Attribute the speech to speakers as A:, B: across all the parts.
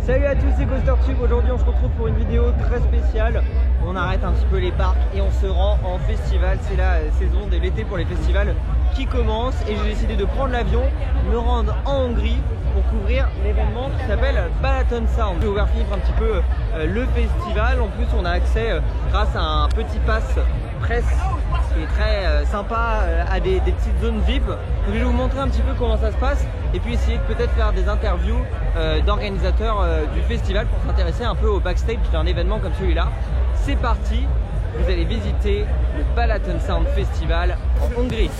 A: Salut à tous, c'est CoasterTube. Aujourd'hui on se retrouve pour une vidéo très spéciale. On arrête un petit peu les parcs et on se rend en festival. C'est la saison de l'été pour les festivals qui commence et j'ai décidé de prendre l'avion, me rendre en Hongrie pour couvrir l'événement qui s'appelle Balaton Sound. J'ai ouvert Philippe un petit peu le festival. En plus on a accès grâce à un petit pass presse qui est très sympa à des petites zones VIP. Donc je vais vous montrer un petit peu comment ça se passe et puis essayer de peut-être faire des interviews d'organisateurs du festival pour s'intéresser un peu au backstage d'un événement comme celui-là. C'est parti, vous allez visiter le Balaton Sound Festival en Hongrie.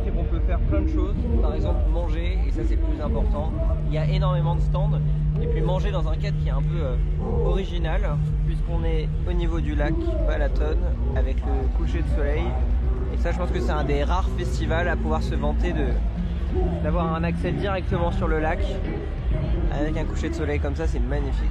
A: C'est qu'on peut faire plein de choses, par exemple manger, et ça c'est le plus important. Il y a énormément de stands, et puis manger dans un cadre qui est un peu original, puisqu'on est au niveau du lac Balaton avec le coucher de soleil. Et ça, je pense que c'est un des rares festivals à pouvoir se vanter d'avoir un accès directement sur le lac avec un coucher de soleil comme ça, c'est magnifique.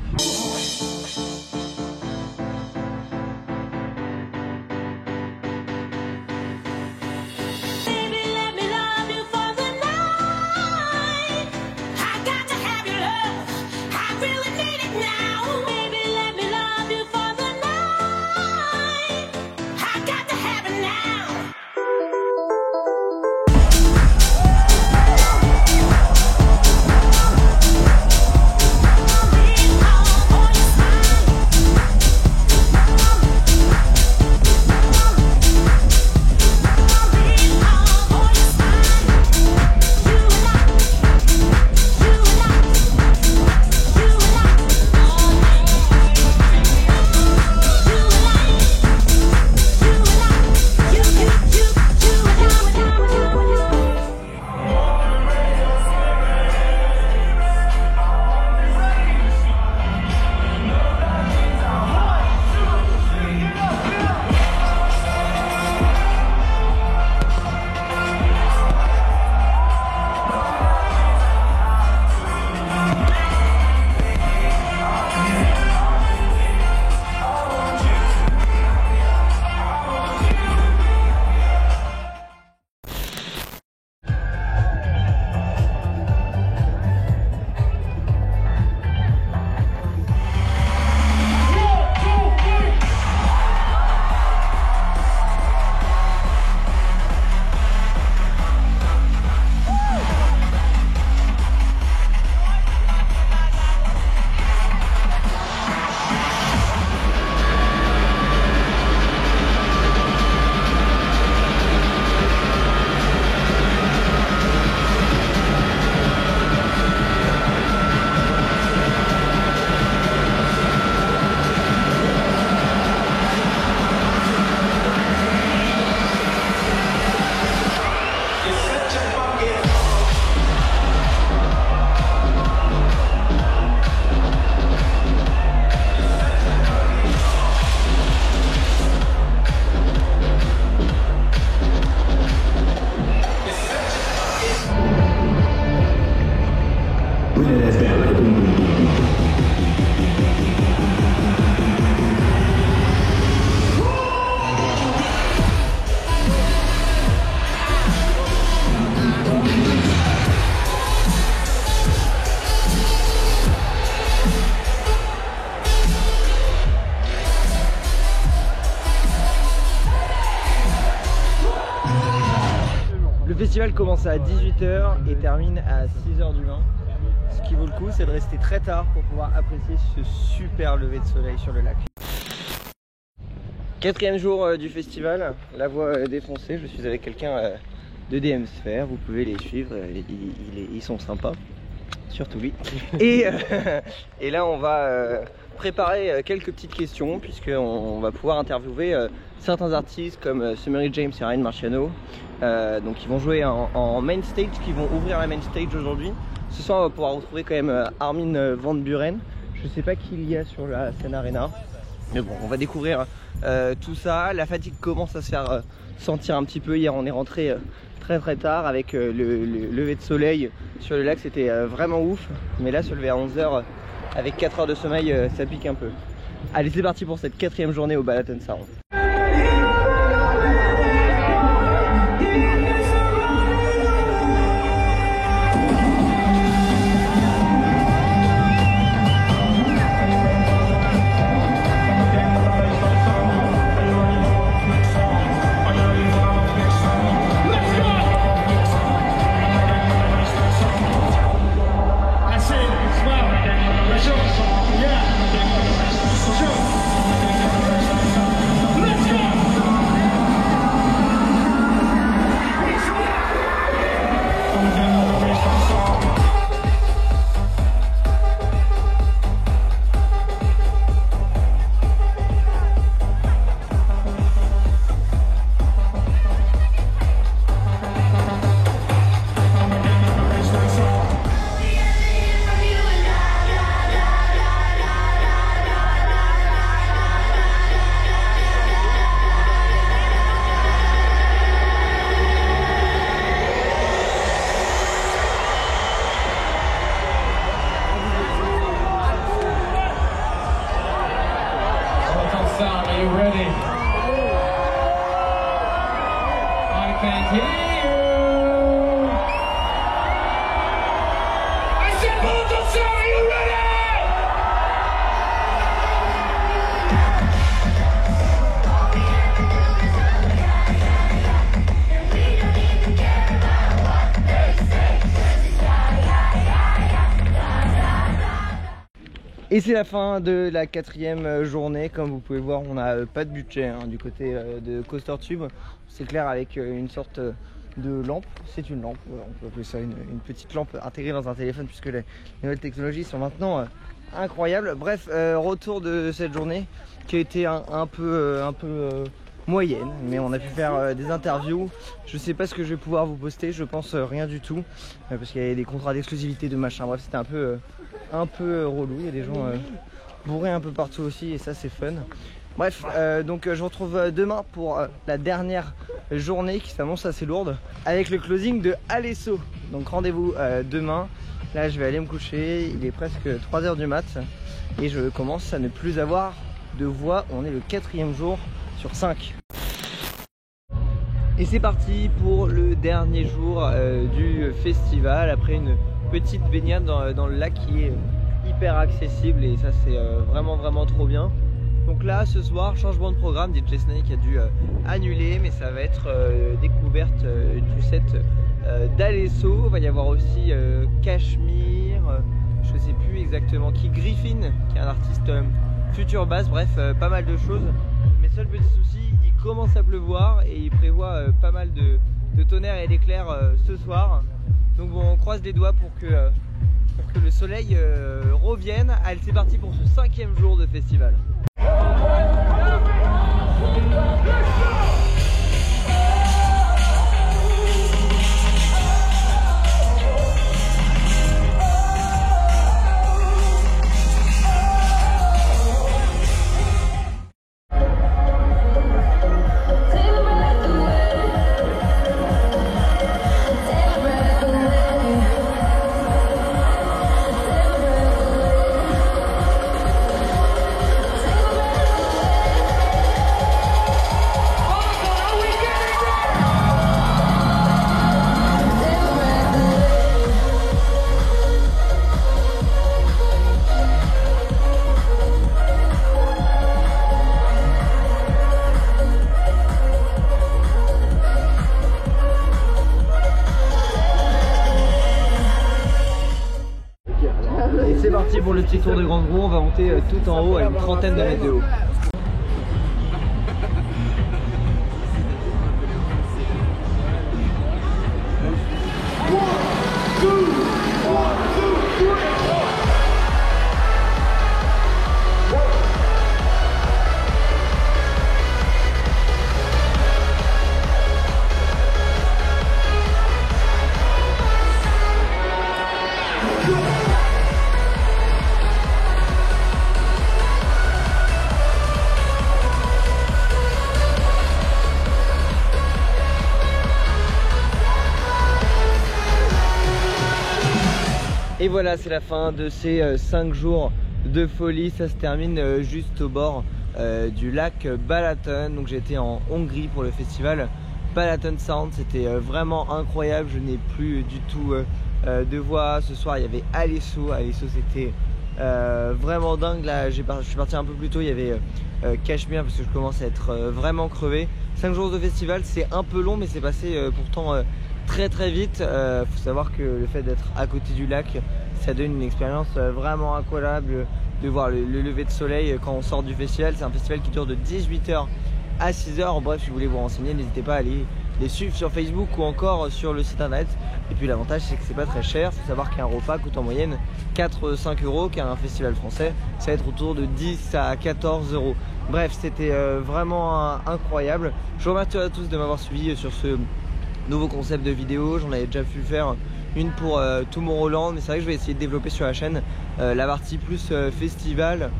A: Le festival commence à 18 h et termine à 6 h du matin. Ce qui vaut le coup, c'est de rester très tard pour pouvoir apprécier ce super lever de soleil sur le lac. Quatrième jour du festival, la voie défoncée, je suis avec quelqu'un de DM Sphere, vous pouvez les suivre, ils sont sympas, surtout lui. Et là on va préparer quelques petites questions puisqu'on va pouvoir interviewer certains artistes comme Summery James et Ryan Marciano. Donc ils vont jouer en main stage, qui vont ouvrir la main stage aujourd'hui. Ce soir on va pouvoir retrouver quand même Armin van Buuren. Je sais pas qui il y a sur la scène Arena, mais bon, on va découvrir tout ça. La fatigue commence à se faire sentir un petit peu. Hier on est rentré très tard avec le lever de soleil sur le lac, c'était vraiment ouf. Mais là se lever à 11 h avec 4 heures de sommeil, ça pique un peu. Allez, c'est parti pour cette quatrième journée au Balaton Sound.
B: Are you ready? I can't hear you. I said, Balaton Sound, are you ready?
A: Et c'est la fin de la quatrième journée. Comme vous pouvez voir, on n'a pas de budget du côté de Coaster Tube. C'est clair, avec une sorte de lampe. C'est une lampe, on peut appeler ça une petite lampe intégrée dans un téléphone, puisque les nouvelles technologies sont maintenant incroyables. Bref, retour de cette journée qui a été un peu moyenne, mais on a pu faire des interviews. Je sais pas ce que je vais pouvoir vous poster, je pense rien du tout, parce qu'il y a des contrats d'exclusivité de machin. Bref, c'était un peu relou. Il y a des gens bourrés un peu partout aussi, et ça c'est fun. Bref, donc je vous retrouve demain pour la dernière journée qui s'annonce assez lourde, avec le closing de Alesso. Donc rendez-vous demain. Là je vais aller me coucher, il est presque 3 h du mat et je commence à ne plus avoir de voix. On est le 4e jour sur 5. Et c'est parti pour le dernier jour du festival, après une petite baignade dans le lac qui est hyper accessible, et ça c'est vraiment trop bien. Donc là ce soir, changement de programme, DJ Snake a dû annuler, mais ça va être découverte du set d'Alesso. Il va y avoir aussi Cashmere, je sais plus exactement qui, Griffin qui est un artiste future bass, bref pas mal de choses. Mais seul petit souci, il commence à pleuvoir et il prévoit pas mal de tonnerre et d'éclairs ce soir. Donc bon, on croise les doigts pour que le soleil revienne. Allez, c'est parti pour ce 5e jour de festival. C'est parti pour le petit tour de grande roue, on va monter tout en haut à une 30aine de mètres de haut. voilà, c'est la fin de ces 5 jours de folie. Ça se termine juste au bord du lac Balaton. Donc j'étais en Hongrie pour le festival Balaton Sound. C'était vraiment incroyable. Je n'ai plus du tout de voix. Ce soir il y avait Alesso. Alesso c'était vraiment dingue. Là je suis parti un peu plus tôt. Il y avait Cachemire parce que je commence à être vraiment crevé. 5 jours de festival, c'est un peu long mais c'est passé pourtant très très vite. Faut savoir que le fait d'être à côté du lac, ça donne une expérience vraiment incroyable de voir le lever de soleil quand on sort du festival. C'est un festival qui dure de 18h à 6h. Bref, si vous voulez vous renseigner, n'hésitez pas à aller les suivre sur Facebook ou encore sur le site internet. Et puis l'avantage c'est que c'est pas très cher. Faut savoir qu'un repas coûte en moyenne 4-5 euros, car un festival français ça va être autour de 10 à 14 euros. Bref, c'était vraiment incroyable. Je vous remercie à tous de m'avoir suivi sur ce nouveau concept de vidéo. J'en avais déjà pu faire une pour Tomorrowland, mais c'est vrai que je vais essayer de développer sur la chaîne la partie plus festival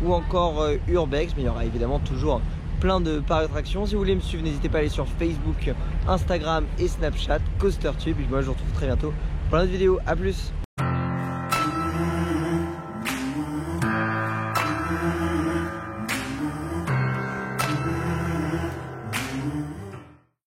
A: ou encore urbex, mais il y aura évidemment toujours plein de parcs d'attractions. Si vous voulez me suivre, n'hésitez pas à aller sur Facebook, Instagram et Snapchat, CoasterTube. Et moi je vous retrouve très bientôt pour une autre vidéo. A plus.